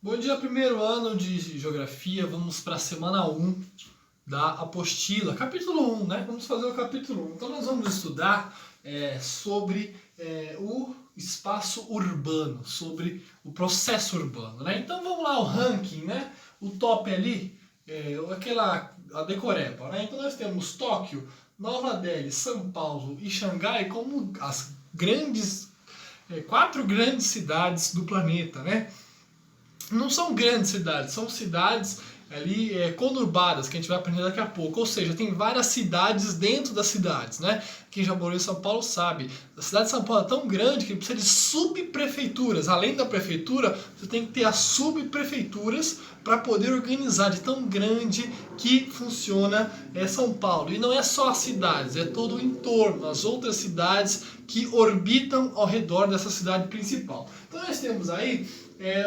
Bom dia, primeiro ano de Geografia. Vamos para a semana 1 da apostila, capítulo 1, né? Vamos fazer o capítulo 1. Então nós vamos estudar sobre o espaço urbano, sobre o processo urbano, né? Então vamos lá, o ranking, né? O top ali, a decoreba, né? Então nós temos Tóquio, Nova Delhi, São Paulo e Xangai como as grandes, 4 grandes cidades do planeta, né? Não são grandes cidades, são cidades ali conurbadas, que a gente vai aprender daqui a pouco. Ou seja, tem várias cidades dentro das cidades, né? Quem já morou em São Paulo sabe. A cidade de São Paulo é tão grande que precisa de subprefeituras. Além da prefeitura, você tem que ter as subprefeituras para poder organizar, de tão grande que funciona São Paulo. E não é só as cidades, é todo o entorno, as outras cidades que orbitam ao redor dessa cidade principal. Então nós temos aí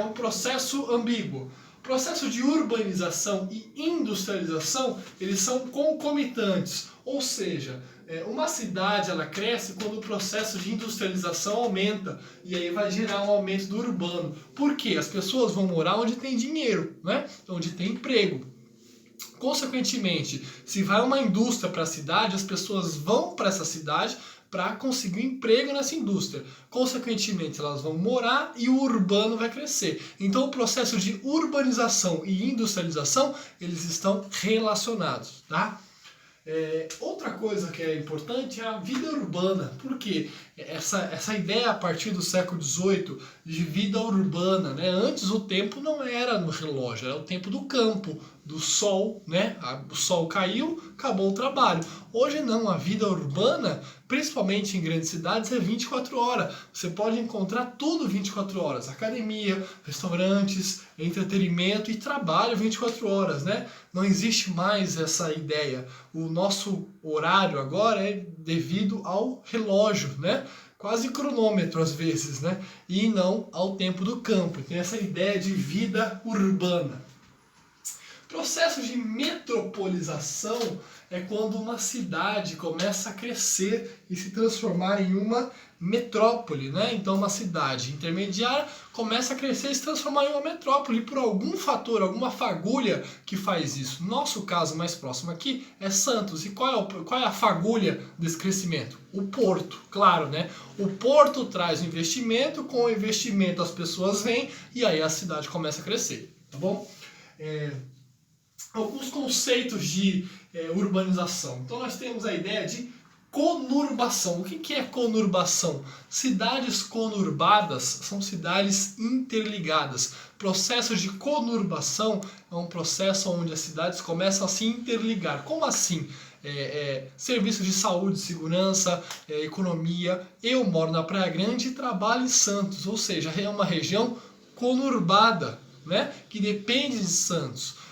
um processo ambíguo. O processo de urbanização e industrialização, eles são concomitantes, ou seja, uma cidade ela cresce quando o processo de industrialização aumenta, e aí vai gerar um aumento do urbano. Por quê? As pessoas vão morar onde tem dinheiro, né? Onde tem emprego. Consequentemente, se vai uma indústria para a cidade, as pessoas vão para essa cidade para conseguir um emprego nessa indústria. Consequentemente, elas vão morar e o urbano vai crescer. Então, o processo de urbanização e industrialização, eles estão relacionados, tá? Outra coisa que é importante é a vida urbana. Por quê? Essa ideia a partir do século XVIII de vida urbana, né? Antes o tempo não era no relógio, era o tempo do campo, do sol, né? O sol caiu, acabou o trabalho. Hoje não, a vida urbana, principalmente em grandes cidades, é 24 horas. Você pode encontrar tudo 24 horas. Academia, restaurantes, entretenimento e trabalho 24 horas, né? Não existe mais essa ideia. O nosso horário agora é devido ao relógio, né? Quase cronômetro às vezes, né? E não ao tempo do campo. Tem essa ideia de vida urbana. Processo de metropolização é quando uma cidade começa a crescer e se transformar em uma metrópole, né? Então uma cidade intermediária começa a crescer e se transformar em uma metrópole por algum fator, alguma fagulha que faz isso. Nosso caso mais próximo aqui é Santos. E qual é a fagulha desse crescimento? O porto, claro, né? O porto traz investimento, com o investimento as pessoas vêm e aí a cidade começa a crescer, tá bom? Alguns conceitos de urbanização. Então nós temos a ideia de conurbação. O que é conurbação? Cidades conurbadas são cidades interligadas. Processo de conurbação é um processo onde as cidades começam a se interligar. Como assim? Serviços de saúde, segurança, economia. Eu moro na Praia Grande e trabalho em Santos, ou seja, é uma região conurbada, né? Que depende de Santos.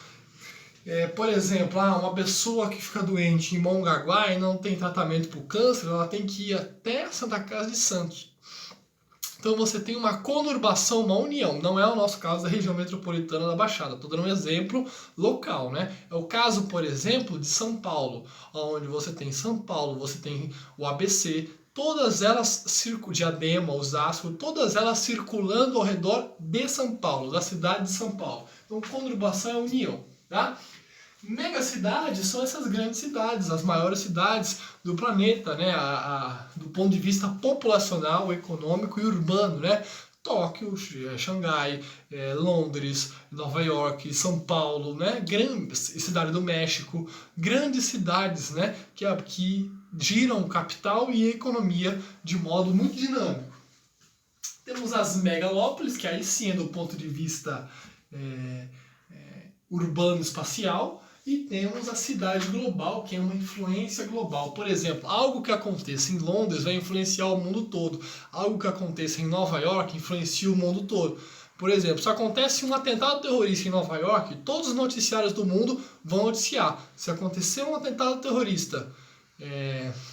Por exemplo, uma pessoa que fica doente em Mongaguá e não tem tratamento para o câncer, ela tem que ir até a Santa Casa de Santos. Então você tem uma conurbação, uma união. Não é o nosso caso da região metropolitana da Baixada. Estou dando um exemplo local, né? É o caso, por exemplo, de São Paulo, onde você tem São Paulo, você tem o ABC, todas elas, Diadema, Osasco, todas elas circulando ao redor de São Paulo, da cidade de São Paulo. Então conurbação é a união, tá? Megacidades são essas grandes cidades, as maiores cidades do planeta, né? Do ponto de vista populacional, econômico e urbano, né? Tóquio, Xangai, Londres, Nova York, São Paulo, né? Cidade do México, grandes cidades, né? Que giram o capital e a economia de modo muito dinâmico. Temos as megalópolis, que aí sim é do ponto de vista urbano-espacial, e temos a cidade global, que é uma influência global. Por exemplo, algo que aconteça em Londres vai influenciar o mundo todo. Algo que aconteça em Nova York influencia o mundo todo. Por exemplo, se acontece um atentado terrorista em Nova York, todos os noticiários do mundo vão noticiar. Se acontecer um atentado terrorista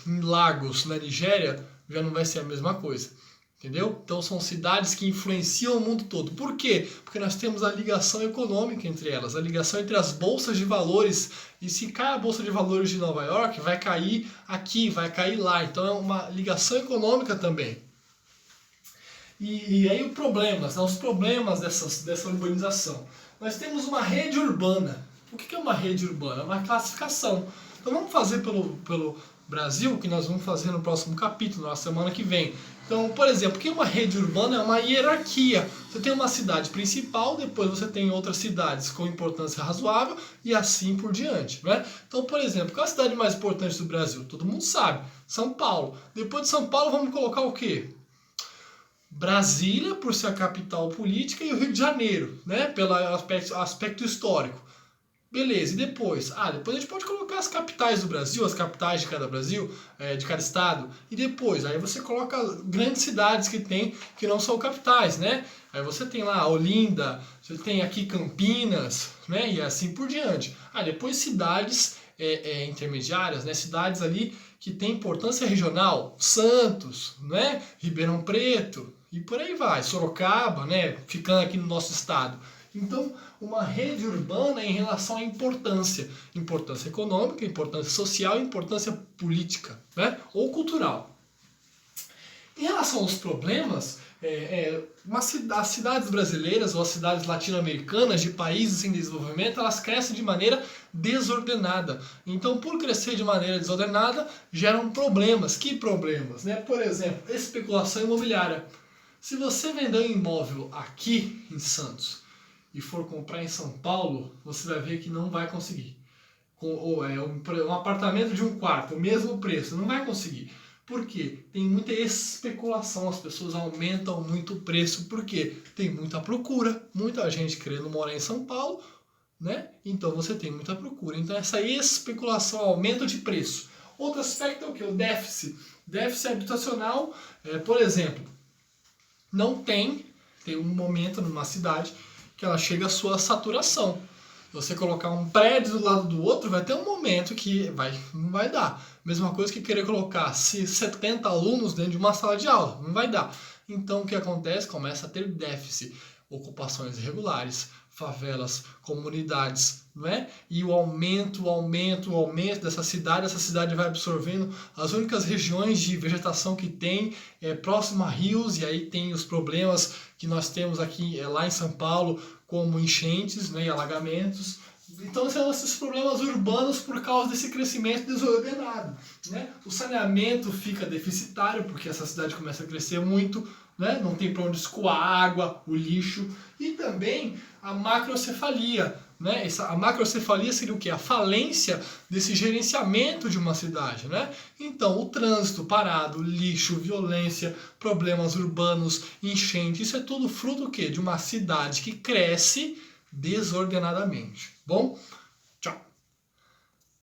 em Lagos, na Nigéria, já não vai ser a mesma coisa. Entendeu? Então são cidades que influenciam o mundo todo. Por quê? Porque nós temos a ligação econômica entre elas, a ligação entre as bolsas de valores. E se cai a bolsa de valores de Nova York, vai cair aqui, vai cair lá. Então é uma ligação econômica também. E aí os problemas dessa urbanização. Nós temos uma rede urbana. O que é uma rede urbana? É uma classificação. Então vamos fazer pelo Brasil, que nós vamos fazer no próximo capítulo, na semana que vem. Então, por exemplo, o que é uma rede urbana? É uma hierarquia. Você tem uma cidade principal, depois você tem outras cidades com importância razoável e assim por diante, né? Então, por exemplo, qual é a cidade mais importante do Brasil? Todo mundo sabe, São Paulo. Depois de São Paulo, vamos colocar o quê? Brasília, por ser a capital política, e o Rio de Janeiro, né? Pelo aspecto histórico. Beleza, e depois? Depois a gente pode colocar as capitais do Brasil, as capitais de cada Brasil, de cada estado. E depois, aí você coloca grandes cidades que não são capitais, né? Aí você tem lá Olinda, você tem aqui Campinas, né? E assim por diante. Depois cidades intermediárias, né? Cidades ali que têm importância regional, Santos, né? Ribeirão Preto, e por aí vai. Sorocaba, né? Ficando aqui no nosso estado. Então, uma rede urbana em relação à importância econômica, importância social e importância política, né? Ou cultural. Em relação aos problemas, as cidades brasileiras ou as cidades latino-americanas de países em desenvolvimento, elas crescem de maneira desordenada. Então, por crescer de maneira desordenada, geram problemas. Que problemas? Né? Por exemplo, especulação imobiliária. Se você vender um imóvel aqui em Santos e for comprar em São Paulo, você vai ver que não vai conseguir. Um apartamento de um quarto, o mesmo preço, não vai conseguir. Por quê? Tem muita especulação, as pessoas aumentam muito o preço, porque tem muita procura, muita gente querendo morar em São Paulo, né? Então você tem muita procura. Então essa especulação, aumento de preço. Outro aspecto é o que? O déficit. Déficit habitacional, por exemplo, tem um momento numa cidade que ela chega à sua saturação. Você colocar um prédio do lado do outro, vai ter um momento que não vai dar. Mesma coisa que querer colocar 70 alunos dentro de uma sala de aula, não vai dar. Então o que acontece? Começa a ter déficit, ocupações irregulares, favelas, comunidades, não é? E o aumento dessa cidade vai absorvendo as únicas regiões de vegetação que tem próximo a rios, e aí tem os problemas que nós temos aqui lá em São Paulo, como enchentes, né, e alagamentos. Então são esses problemas urbanos por causa desse crescimento desordenado, né? O saneamento fica deficitário porque essa cidade começa a crescer muito, né? Não tem para onde escoar a água, o lixo, e também a macrocefalia, né? A macrocefalia seria o quê? A falência desse gerenciamento de uma cidade, né? Então o trânsito parado, lixo, violência, problemas urbanos, enchente, isso é tudo fruto do quê? De uma cidade que cresce desordenadamente. Bom,